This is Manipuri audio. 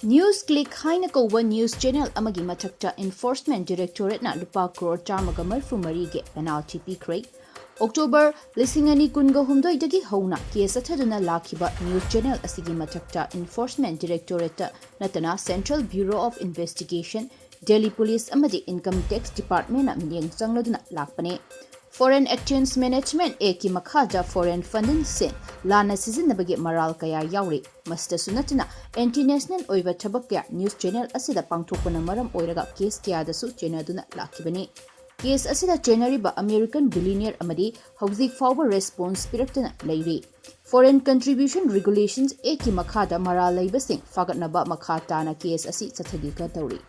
NewsClick haina kouba news channel amagi mathakta Enforcement Directorate na lupa crore charmaga marfu marige penalty pikhare. October lisingani kunga humdoi dagi hauna case athaduna lakhiba news channel asigi mathakta Enforcement Directorate natana Central Bureau of Investigation, Delhi Police amadi Income Tax Department na milyang changladuna lakpane. Foreign Exchange Management eki makhaja foreign funding sin lana sizinabagi maral kaya yauri masta sunatna anti-national oiba thabak kaya news channel asida pangthokpana maram oiraga case kaya dasu chenaduna lakibani. Case asida chenariba American billionaire amadi hauzik fawba response piraktana leiri. Foreign contribution regulations eki makhada maral laibasing fagatnaba makhata na case asi chathagi ka tauri.